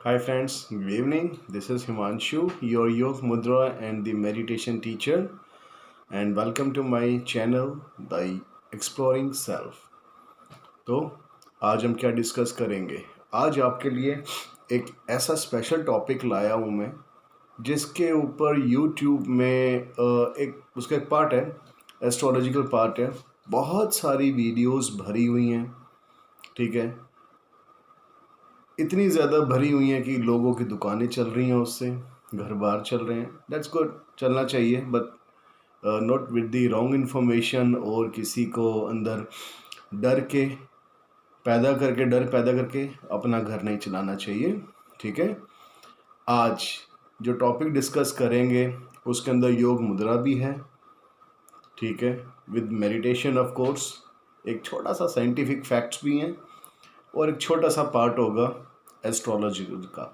Hi friends, good evening. This is Himanshu, your Yog Mudra and the meditation teacher, and welcome to my channel, The Exploring Self. तो आज हम क्या discuss करेंगे? आज आपके लिए एक ऐसा स्पेशल टॉपिक लाया हूँ मैं, जिसके ऊपर YouTube में एक उसका एक पार्ट है, एस्ट्रोलॉजिकल पार्ट है, बहुत सारी वीडियोस भरी हुई हैं, ठीक है। इतनी ज़्यादा भरी हुई हैं कि लोगों की दुकानें चल रही हैं, उससे घर बार चल रहे हैं। दैट्स गुड, चलना चाहिए, but not with the wrong information और किसी को अंदर डर पैदा करके अपना घर नहीं चलाना चाहिए, ठीक है। आज जो टॉपिक डिस्कस करेंगे उसके अंदर योग मुद्रा भी है, ठीक है, विद मेडिटेशन ऑफ कोर्स। एक छोटा सा साइंटिफिक फैक्ट्स भी हैं और एक छोटा सा पार्ट होगा एस्ट्रोलॉजी का।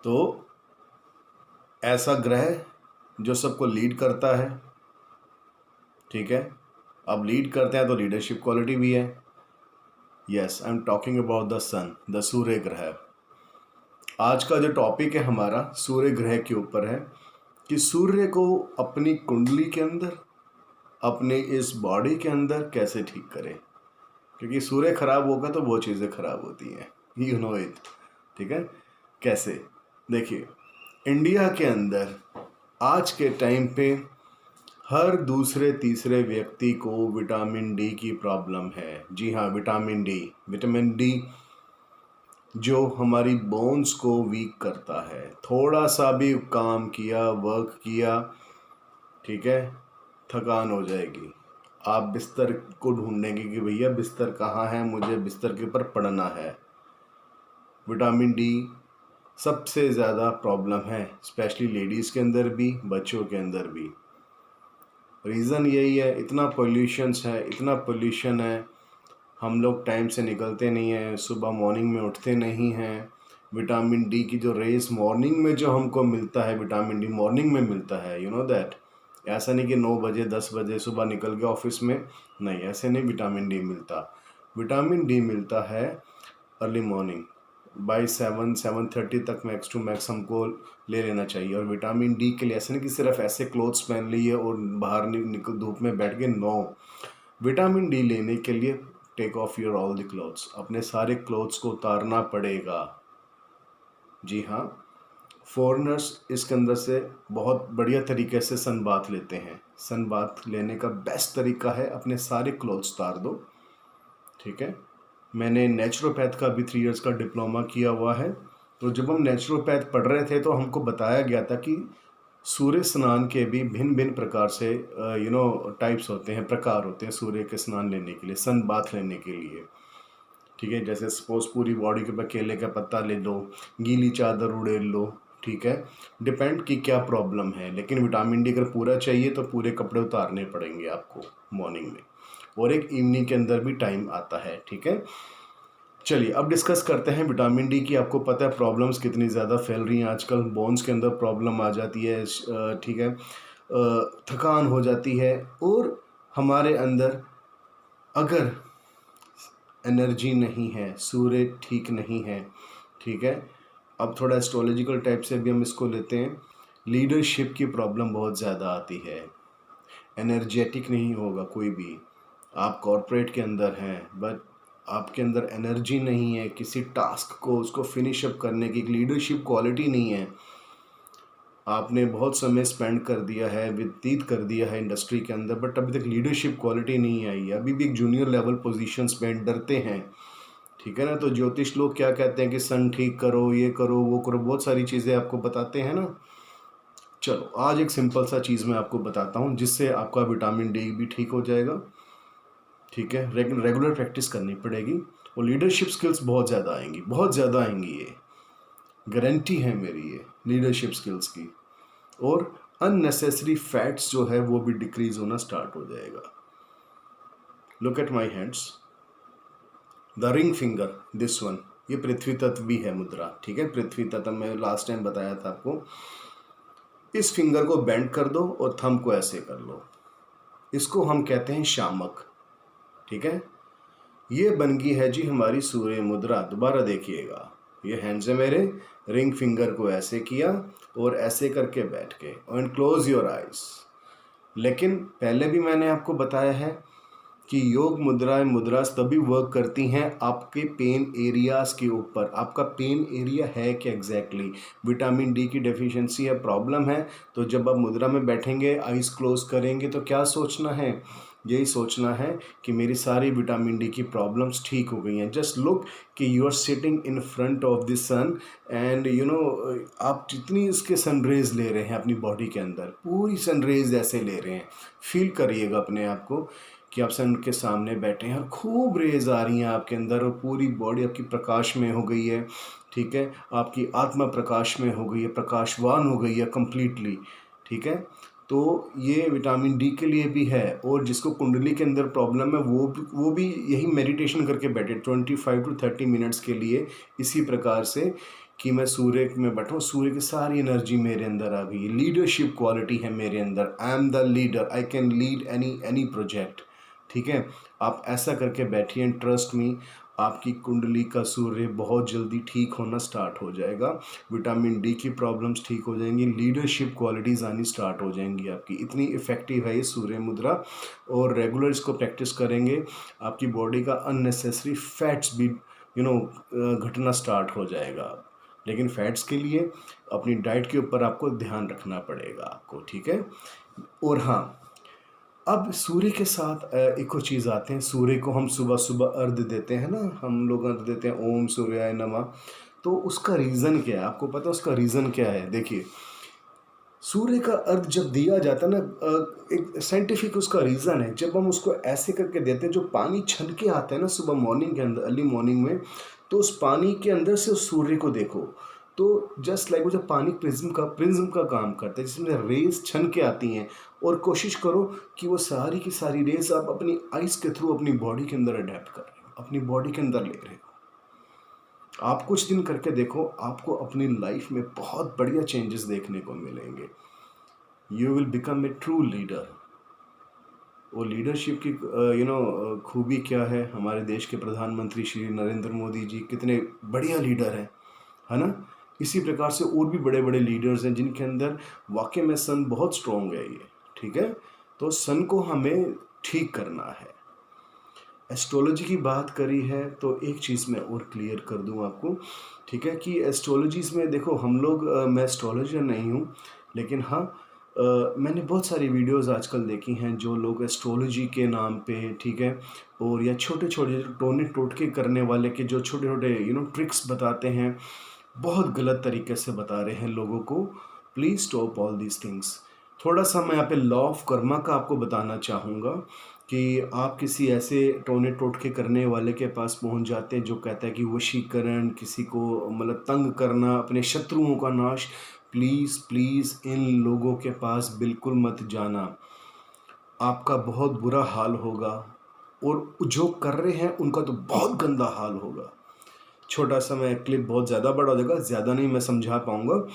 तो ऐसा ग्रह जो सबको लीड करता है, ठीक है। अब लीड करते हैं तो लीडरशिप क्वालिटी भी है। Yes, I am talking about the sun, the सूर्य ग्रह। आज का जो टॉपिक है हमारा सूर्य ग्रह के ऊपर है कि सूर्य को अपनी कुंडली के अंदर, अपने इस बॉडी के अंदर कैसे ठीक करें, क्योंकि सूर्य खराब होगा तो वो चीज़ें खराब होती हैं, यू नो इट, ठीक है। कैसे? देखिए, इंडिया के अंदर आज के टाइम पे हर दूसरे तीसरे व्यक्ति को विटामिन डी की प्रॉब्लम है। जी हाँ, विटामिन डी जो हमारी बोन्स को वीक करता है। थोड़ा सा भी काम किया, वर्क किया, ठीक है, थकान हो जाएगी। आप बिस्तर को ढूंढेंगे कि भैया बिस्तर कहाँ है, मुझे बिस्तर के ऊपर पड़ना है। विटामिन डी सबसे ज़्यादा प्रॉब्लम है, स्पेशली लेडीज़ के अंदर भी, बच्चों के अंदर भी। रीज़न यही है, इतना पोल्यूशन है, हम लोग टाइम से निकलते नहीं हैं, सुबह मॉर्निंग में उठते नहीं हैं। विटामिन डी की जो रेस मॉर्निंग में जो हमको मिलता है, विटामिन डी मॉर्निंग में मिलता है, यू नो दैट। ऐसा नहीं कि 9 बजे 10 बजे सुबह निकल गया ऑफिस में, नहीं, ऐसे नहीं विटामिन डी मिलता। विटामिन डी मिलता है अर्ली मॉर्निंग, बाई 7-7:30 तक मैक्स टू मैक्स हमको ले लेना चाहिए। और विटामिन डी के लिए ऐसे नहीं कि सिर्फ ऐसे क्लोथ्स पहन लिए और बाहर निकल धूप में बैठ के, नो। विटामिन डी लेने के लिए take off your all the clothes, अपने सारे क्लोथ्स को उतारना पड़ेगा। जी हाँ, फॉरेनर्स इसके अंदर से बहुत बढ़िया तरीके से सन बाथ लेते हैं। सन बाथ लेने का बेस्ट तरीका है अपने सारे क्लोथ्स उतार दो, ठीक है। मैंने नेचुरोपैथ का भी 3 इयर्स का डिप्लोमा किया हुआ है। तो जब हम नेचुरोपैथ पढ़ रहे थे तो हमको बताया गया था कि सूर्य स्नान के भी भिन्न भिन्न प्रकार से टाइप्स होते हैं, प्रकार होते हैं सूर्य के स्नान लेने के लिए, सन बाथ लेने के लिए, ठीक है। जैसे सपोज पूरी बॉडी के ऊपर केले का पत्ता ले लो, गीली चादर उड़ेल लो, ठीक है। डिपेंड कि क्या प्रॉब्लम है, लेकिन विटामिन डी अगर पूरा चाहिए तो पूरे कपड़े उतारने पड़ेंगे आपको मॉर्निंग में, और एक इवनिंग के अंदर भी टाइम आता है, ठीक है। चलिए अब डिस्कस करते हैं विटामिन डी की। आपको पता है प्रॉब्लम्स कितनी ज़्यादा फैल रही हैं आजकल, बोन्स के अंदर प्रॉब्लम आ जाती है, ठीक है, थकान हो जाती है, और हमारे अंदर अगर एनर्जी नहीं है, सूर्य ठीक नहीं है, ठीक है। अब थोड़ा एस्ट्रोलॉजिकल टाइप से भी हम इसको लेते हैं, लीडरशिप की प्रॉब्लम बहुत ज़्यादा आती है। एनर्जेटिक नहीं होगा कोई भी, आप कॉरपोरेट के अंदर हैं बट आपके अंदर एनर्जी नहीं है किसी टास्क को उसको फिनिश अप करने की, लीडरशिप क्वालिटी नहीं है। आपने बहुत समय स्पेंड कर दिया है, व्यतीत कर दिया है इंडस्ट्री के अंदर, बट अभी तक लीडरशिप क्वालिटी नहीं आई है, अभी भी एक जूनियर लेवल पोजीशंस पे डरते हैं, ठीक है ना। तो ज्योतिष लोग क्या कहते हैं कि सन ठीक करो, ये करो, वो करो, बहुत सारी चीज़ें आपको बताते हैं ना। चलो आज एक सिंपल सा चीज़ मैं आपको बताता हूँ जिससे आपका विटामिन डी भी ठीक हो जाएगा, ठीक है। रेगुलर प्रैक्टिस करनी पड़ेगी और लीडरशिप स्किल्स बहुत ज़्यादा आएंगी, बहुत ज़्यादा आएंगी, ये गारंटी है मेरी, ये लीडरशिप स्किल्स की। और अननेसेसरी फैट्स जो है वो भी डिक्रीज होना स्टार्ट हो जाएगा। Look at my hands, the ring finger, this one, ये पृथ्वी तत्व भी है मुद्रा, ठीक है। पृथ्वी तत्व मैं लास्ट टाइम बताया था आपको। इस फिंगर को बेंड कर दो और थंब को ऐसे कर लो, इसको हम कहते हैं शामक, ठीक है। ये बन गई है जी हमारी सूर्य मुद्रा। दोबारा देखिएगा, ये हैंड्स है मेरे, रिंग फिंगर को ऐसे किया और ऐसे करके बैठ गए एंड क्लोज योर आइज। लेकिन पहले भी मैंने आपको बताया है कि योग मुद्रास तभी वर्क करती हैं आपके पेन एरियाज के ऊपर। आपका पेन एरिया है क्या एग्जैक्टली, विटामिन डी की डेफिशिएंसी या प्रॉब्लम है, तो जब आप मुद्रा में बैठेंगे, आइज क्लोज करेंगे, तो क्या सोचना है, यही सोचना है कि मेरी सारी विटामिन डी की प्रॉब्लम्स ठीक हो गई हैं। जस्ट लुक कि you are sitting in front of the sun and आप जितनी इसके सनरेज ले रहे हैं अपनी बॉडी के अंदर, पूरी सनरेज ऐसे ले रहे हैं। फील करिएगा अपने आप को कि आप सन के सामने बैठे हैं और खूब रेज आ रही हैं आपके अंदर और पूरी बॉडी आपकी प्रकाश में हो गई है। ठीक है, आपकी आत्मा प्रकाश में हो गई है, प्रकाशवान हो गई है कंप्लीटली। ठीक है, तो ये विटामिन डी के लिए भी है। और जिसको कुंडली के अंदर प्रॉब्लम है वो भी यही मेडिटेशन करके बैठे 25 to 30 मिनट्स के लिए, इसी प्रकार से कि मैं सूर्य में बैठा हूँ, सूर्य की सारी एनर्जी मेरे अंदर आ गई है, लीडरशिप क्वालिटी है मेरे अंदर, I am the leader, I can lead any project. ठीक है, आप ऐसा करके बैठिए एंड ट्रस्ट मी, आपकी कुंडली का सूर्य बहुत जल्दी ठीक होना स्टार्ट हो जाएगा, विटामिन डी की प्रॉब्लम्स ठीक हो जाएंगी, लीडरशिप क्वालिटीज़ आनी स्टार्ट हो जाएंगी आपकी। इतनी इफ़ेक्टिव है ये सूर्य मुद्रा, और रेगुलर इसको प्रैक्टिस करेंगे, आपकी बॉडी का अननेसेसरी फैट्स भी घटना स्टार्ट हो जाएगा। लेकिन फैट्स के लिए अपनी डाइट के ऊपर आपको ध्यान रखना पड़ेगा आपको। ठीक है, और हाँ, अब सूर्य के साथ एक और चीज़ आते हैं। सूर्य को हम सुबह सुबह अर्घ देते हैं ना, हम लोग अर्घ देते हैं ओम सूर्याय नमः। तो उसका रीज़न क्या है, आपको पता है उसका रीज़न क्या है? देखिए, सूर्य का अर्घ जब दिया जाता है ना, एक साइंटिफिक उसका रीज़न है। जब हम उसको ऐसे करके देते हैं, जो पानी छन के आता है ना सुबह मॉर्निंग के अंदर, अर्ली मॉर्निंग में, तो उस पानी के अंदर से उस सूर्य को देखो, तो जस्ट लाइक वो जब पानी प्रिज्म का काम करता है, जिसमें रेज छन के आती हैं, और कोशिश करो कि वो सारी की सारी रेज आप अपनी आइज़ के थ्रू अपनी बॉडी के अंदर अडेप्ट कर रहे हो, अपनी बॉडी के अंदर ले रहे हो। आप कुछ दिन करके देखो, आपको अपनी लाइफ में बहुत बढ़िया चेंजेस देखने को मिलेंगे। You will become a true leader. वो लीडरशिप की खूबी क्या है, हमारे देश के प्रधानमंत्री श्री नरेंद्र मोदी जी कितने बढ़िया लीडर हैं, है ना। इसी प्रकार से और भी बड़े बड़े लीडर्स हैं जिनके अंदर वाकई में सन बहुत स्ट्रॉन्ग है ये। ठीक है, तो सन को हमें ठीक करना है। एस्ट्रोलॉजी की बात करी है तो एक चीज़ मैं और क्लियर कर दूं आपको। ठीक है, कि एस्ट्रोलॉजीज़ में देखो, हम लोग मैं एस्ट्रोलॉजर नहीं हूं, लेकिन हाँ, मैंने बहुत सारी वीडियोस आजकल देखी हैं जो लोग एस्ट्रोलॉजी के नाम पे, ठीक है, और या छोटे छोटे टोने टोटके करने वाले के जो छोटे छोटे ट्रिक्स बताते हैं, बहुत गलत तरीके से बता रहे हैं लोगों को। Please stop all these things. थोड़ा सा मैं यहाँ पे लॉ ऑफ कर्मा का आपको बताना चाहूँगा कि आप किसी ऐसे टोने टोटके करने वाले के पास पहुँच जाते हैं जो कहता है कि वशीकरण, किसी को मतलब तंग करना, अपने शत्रुओं का नाश। प्लीज़ प्लीज़ इन लोगों के पास बिल्कुल मत जाना, आपका बहुत बुरा हाल होगा, और जो कर रहे हैं उनका तो बहुत गंदा हाल होगा। छोटा सा मैं क्लिप, बहुत ज़्यादा बड़ा हो जाएगा, ज़्यादा नहीं मैं समझा पाऊँगा।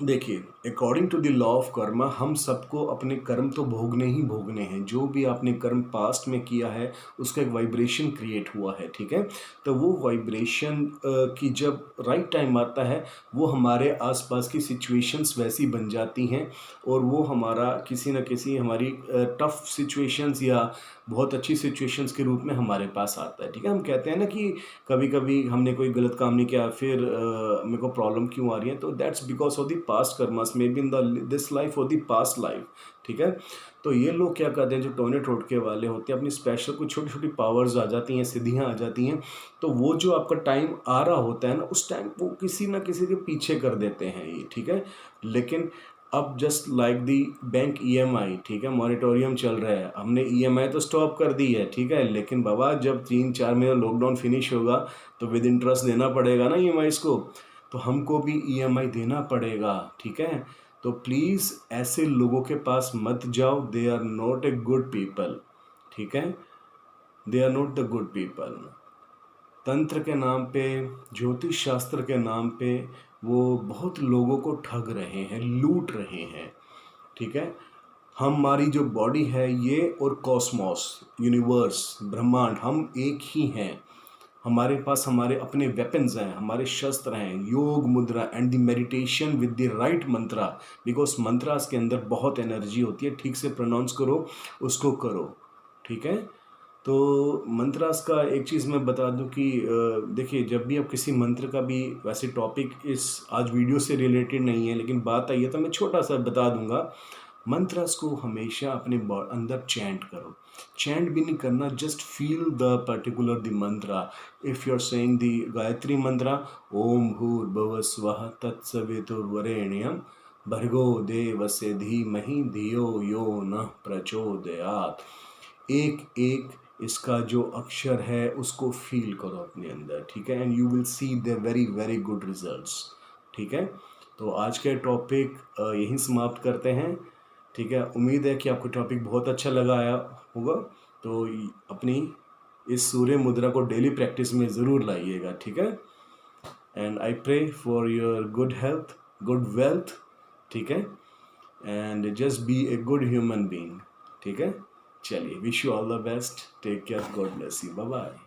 देखिए, according to the law of karma, हम सबको अपने कर्म तो भोगने ही भोगने हैं। जो भी आपने कर्म पास्ट में किया है उसका एक वाइब्रेशन क्रिएट हुआ है। ठीक है, तो वो वाइब्रेशन की जब राइट टाइम आता है, वो हमारे आसपास की सिचुएशंस वैसी बन जाती हैं, और वो हमारा किसी न किसी हमारी टफ सिचुएशंस या बहुत अच्छी सिचुएशंस के रूप में हमारे पास आता है। ठीक है, हम कहते हैं ना कि कभी कभी हमने कोई गलत काम नहीं किया, फिर मेरे को प्रॉब्लम क्यों आ रही है, तो that's because of the past karmas, may be in this life और द पास्ट लाइफ। ठीक है, तो ये लोग क्या करते हैं, जो टोने टोटके वाले होते हैं, अपनी स्पेशल कुछ छोटी छोटी पावर्स आ जाती हैं, सिद्धियाँ आ जाती हैं, तो वो जो आपका टाइम आ रहा होता है ना, उस टाइम वो किसी ना किसी के पीछे कर देते हैं ये। ठीक है, लेकिन अब just like the bank EMI, ठीक है, मॉनिटोरियम चल रहा है, हमने ईएमआई तो स्टॉप कर दी है, ठीक है, लेकिन बाबा जब 3-4 महीना लॉकडाउन फिनिश होगा तो विद इंटरेस्ट देना पड़ेगा ना ईएमआईज़ को, तो हमको भी ईएमआई देना पड़ेगा। ठीक है, तो प्लीज़ ऐसे लोगों के पास मत जाओ, they are not a good people. ठीक है, they are not the good people. तंत्र के नाम पे, ज्योतिष शास्त्र के नाम पे वो बहुत लोगों को ठग रहे हैं, लूट रहे हैं। ठीक है, हमारी जो बॉडी है ये, और कॉस्मोस, यूनिवर्स, ब्रह्मांड, हम एक ही हैं। हमारे पास हमारे अपने वेपन्स हैं, हमारे शस्त्र हैं, yoga mudra and the meditation with the right mantra, because mantras के अंदर बहुत एनर्जी होती है, ठीक से प्रोनाउंस करो, उसको करो, ठीक है। तो मंत्रास का एक चीज़ मैं बता दूं कि देखिए, जब भी आप किसी मंत्र का भी, वैसे टॉपिक इस आज वीडियो से रिलेटेड नहीं है लेकिन बात आई है तो मैं छोटा सा बता दूंगा। मंत्रास को हमेशा अपने अंदर चैंट करो। चैंट भी नहीं करना, just feel the particular the mantra. If you are saying the Gayatri mantra, Om भूर्भुवः स्वः तत्सवितुर्वरेण्यं भर्गो देवस्य धीमहि धियो यो नः प्रचोदयात्। एक एक इसका जो अक्षर है उसको फील करो अपने अंदर, ठीक है, and you will see the very very good results, ठीक है। तो आज के टॉपिक यहीं समाप्त करते हैं, ठीक है। उम्मीद है कि आपको टॉपिक बहुत अच्छा लगा आया होगा। तो अपनी इस सूर्य मुद्रा को डेली प्रैक्टिस में ज़रूर लाइएगा, ठीक है। And I pray for your good health, good wealth, ठीक है, and just be a good human being, ठीक है। चलिए, wish you all the best, take care, God bless you, bye bye.